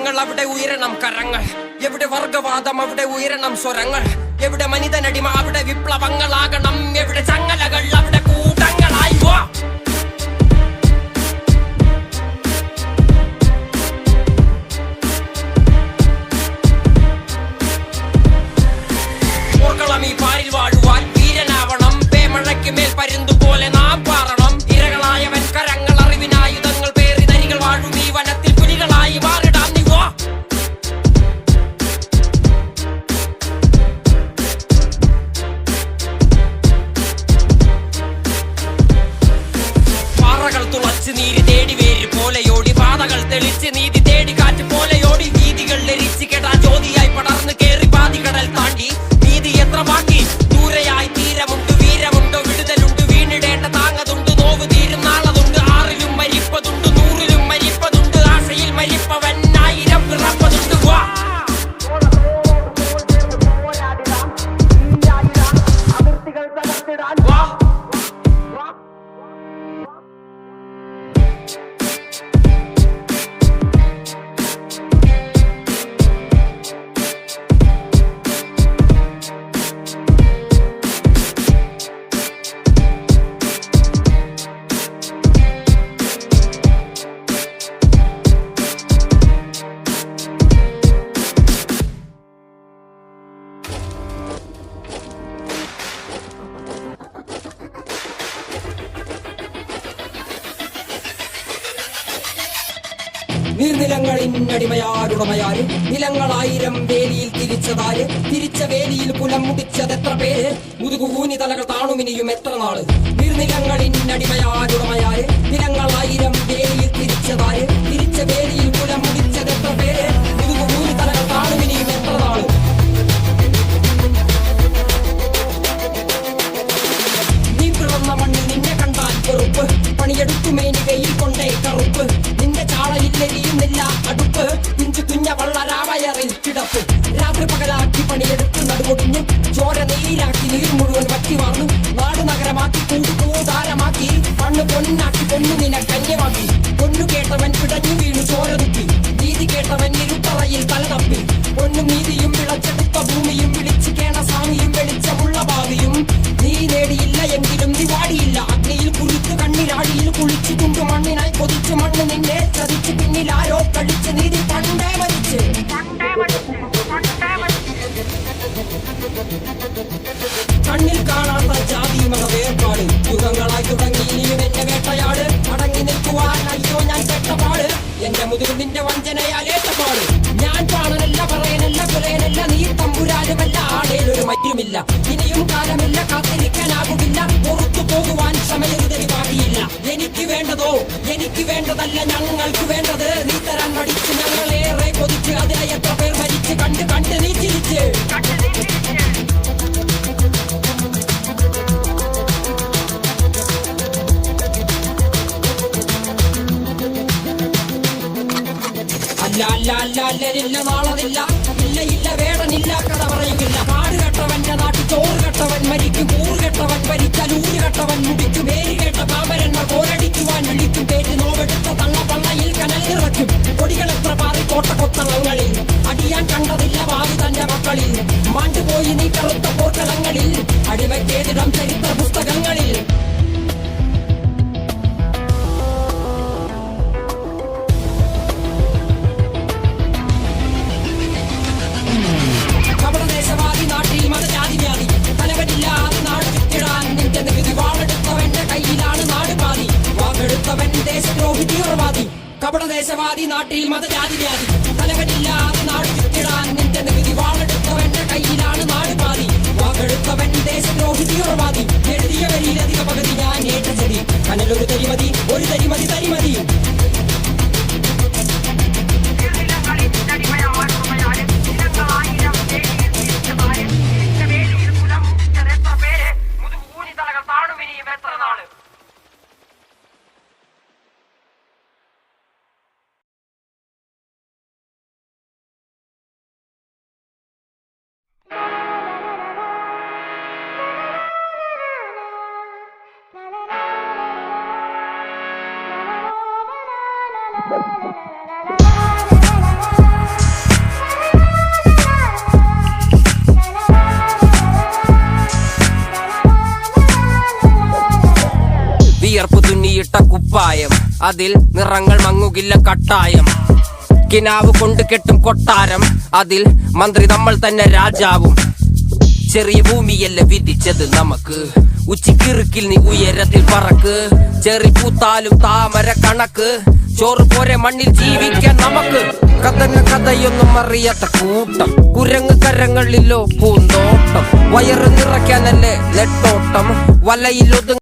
സമരങ്ങൾ അവിടെ ഉയരണം കരങ്ങൾ, എവിടെ വർഗവാദം അവിടെ ഉയരണം സ്വരങ്ങൾ, എവിടെ മനിതനടിമ അവിടെ വിപ്ലവങ്ങളാകണം, എവിടെ ചങ്ങലകൾ അവിടെ കൂട്ടങ്ങളായി വാ. ഈ പാരിൽ വാഴുവാൻ വീരനാവണം, പേമഴയ്ക്ക് മേൽ പരുന്തു പോലെ നാം പാറണം. ഇരകളായവൻ കരങ്ങൾ അറിവിനായുധങ്ങൾ പേറി നരികൾ വാഴും ഈ വനത്തിൽ പുലികളായി മാറിടാം നീ വാ. പാറകൾ തുളച്ച് നീരി തേടി വേര് പോലെയോടി, പാതകൾ തെളിച്ച് നീതി തേടി കാറ്റ് പോലെയോടി, വീതികൾ ലരിച്ച് കെടാ ജ്യോതിയായി പടർന്ന് കേറി പാതികടൽ താണ്ടി. നീതി എത്ര ബാക്കി ദൂരെയായി തീരമുണ്ട്, വീരമുണ്ടോ വിടുതലുണ്ട്, വീണിടേണ്ട താങ്ങതുണ്ട്, നോവ് തീരും നാളതുണ്ട്, ആറിലും മരിപ്പതുണ്ട്, നൂറിലും മരിപ്പതുണ്ട്, ആശയിൽ മരിപ്പവൻ ആയിരം പിറപ്പതുണ്ട് വാ. നീർനിലങ്ങളിന്നടിമയാരുടമയാര്, നിലങ്ങളായിരം വേലിയിൽ തിരിച്ചതാര്, തിരിച്ച വേലിയിൽ കുലം മുടിച്ചതെത്ര പേര്, മുതുകൂനി തലകൾ താണുമിനിയും എത്ര നാള്. നീർനിലങ്ങളിന്നടിമയാരുടമയാര്, നിലങ്ങളായിരം വേലിയിൽ തിരിച്ചതാര്, തിരിച്ച വേലിയിൽ കുലം മുടിച്ചതെത്ര പേര്, മുതുകൂനി തലകൾ താണുമിനിയും എത്ര നാള്. നീ പിറന്ന മണ്ണിൽ നിന്നെ കണ്ടാൽ വെറുപ്പ്, പണിയെടുത്തു മേനികയിൽ കൊണ്ടേ കറുപ്പ്, നിന്റെ ചാളയില്ലെരിയുന്നില്ല അടുപ്പ്, പിഞ്ചു കുഞ്ഞ വള്ളരാവയറിൽ കിടപ്പ്. രാത്രി പകലാക്കി പണിയെടുത്ത് നടുകൊടിഞ്ഞു, ചോര നീരാക്കി നീർ മുഴുവൻ വറ്റി വാർന്നു, നാട് നഗരമാക്കി കൂടാരമാക്കി, മണ്ണ് പൊന്നാക്കി പൊന്നു നിന കന്യമാക്കി. പൊന്നു കേട്ടവൻ പിടഞ്ഞു വീണു ചോര തുപ്പി, നീതി കേട്ടവൻ ഇരുത്തറയിൽ തല തപ്പി. പൊന്നും നീതിയും വിളച്ചെടുത്ത ഭൂമിയും വിളിച്ചു കേണ സ്വാമിയും വെളിച്ചമുള്ള ഭാവിയും നീ നേടിയില്ല എങ്കിലും നീ വാടിയില്ല. അഗ്നിയിൽ കുളിച്ചു കണ്ണിരാടിയിൽ കുളിച്ചു കൊണ്ടു മണ്ണിനായി കൊതിച്ചു മണ്ണ് നിന്നെ ചതിച്ചു, പിന്നിൽ ആരോ കളിച്ച് നീതി പണ്ടേ മരിച്ച്. കണ്ണിൽ കാണാത്ത ജാതി മത വേർപാട്, യുഗങ്ങളായി തുടങ്ങി ഇനിയും എന്നെ വേട്ടയാട്. അടങ്ങി നിൽക്കുവാൻ അയ്യോ ഞാൻ പെട്ടപാട്, എന്റെ മുതിർ നിന്റെ വഞ്ചനയാലേറ്റപാട്. ഞാൻ പാണനല്ല പറയനല്ല കുലയനല്ല, നീ തമ്പുരാനുമല്ല, ആടേലൊരു മറ്റുമില്ല. ഇനിയും കാലമില്ല, കാത്തിരിക്കാനാകുന്നില്ല, പുറത്തു പോകുവാൻ ക്ഷമയൊരുതരി പാടിയില്ല. എനിക്ക് വേണ്ടതോ എനിക്ക് വേണ്ടതല്ല ഞങ്ങൾക്ക് വേണ്ടത്, നീ തരാൻ പഠിച്ച് ഞങ്ങളേറെ കൊതിച്ച്, അതിലെ എത്ര പേർ മരിച്ച് കണ്ട് കണ്ട് നീ ചിരിച്ച്. അല്ലരില്ല നാളതില്ല, ഇല്ല ഇല്ല വേടനില്ല കഥ പറയില്ല. കാട് കെട്ടവന്റെ നാട്ടിൽ ചോറ് കെട്ടവൻ മരിക്കും, കൂറ് കെട്ടവൻ ഭരിച്ചാൽ ഊര് കെട്ടവൻ മുടിക്കും. പേര് കേട്ട പാമരന്മാർ പോരടിക്കുവാൻ വിളിക്കും, പേര് നോവെടുത്ത തള്ള പള്ളയിൽ കനൽ നിറയ്ക്കും. കൊടികളെത്ര പാറി കോട്ട കൊത്തളങ്ങളിൽ, അടിയാൻ കണ്ടതില്ല ഭാവി തന്റെ മക്കളിൽ. മാണ്ടുപോയി നീ കറുത്ത പോർക്കളങ്ങളിൽ, അടിമയ്ക്കേതിടം ചരിത്ര പുസ്തകങ്ങളിൽ. കപടദേശവാദി നാട്ടിൽ മതജാതി വ്യാധി, തലവനില്ലാതെ നാട് ചുറ്റിടാൻ നിന്റെ നികുതി. വാളെടുത്തവന്റെ കയ്യിലാണ് നാട് പാതി, വാക്കെടുത്തവൻ ദേശദ്രോഹി തീവ്രവാദി. കപടദേശവാദി നാട്ടിൽ മതജാതി വ്യാധി, തലവനില്ലാതെ നാട് ചുറ്റിടാൻ നിന്റെ നികുതി. വാളെടുത്തവന്റെ കയ്യിലാണ് നാട് പാതി, വാക്കെടുത്തവൻ ദേശദ്രോഹി തീവ്രവാദി. എഴുതിയ വരിയിലധിക പകുതി ഞാൻ ഏറ്റ ചെടി, കനലൊരു തരിമതി ഒരു തരിമതി തരിമതി. വിയർപ്പ് തുന്നിയിട്ട കുപ്പായം, അതിൽ നിറങ്ങൾ മങ്ങുകില്ല കട്ടായം. കിനാവ് കൊണ്ട് കെട്ടും കൊട്ടാരം, അതിൽ മന്ത്രി നമ്മൾ തന്നെ രാജാവും. ചെറിയ ഭൂമിയല്ല വിധിച്ചത് നമുക്ക്, ഉച്ചിക്കിറുക്കിൽ നീ ഉയരത്തിൽ പറക്ക്. ചെറി പൂത്താലും താമര കണക്ക്, ചോറ് പോരെ മണ്ണിൽ ജീവിക്കാൻ നമുക്ക്. കഥയൊന്നും അറിയാത്ത കൂട്ടം, കുരങ്ങ് കരങ്ങളിലോ പൂന്തോട്ടം. വയറ് നിറയ്ക്കാനല്ലേ നെട്ടോട്ടം, വലയിലൊതുങ്ങ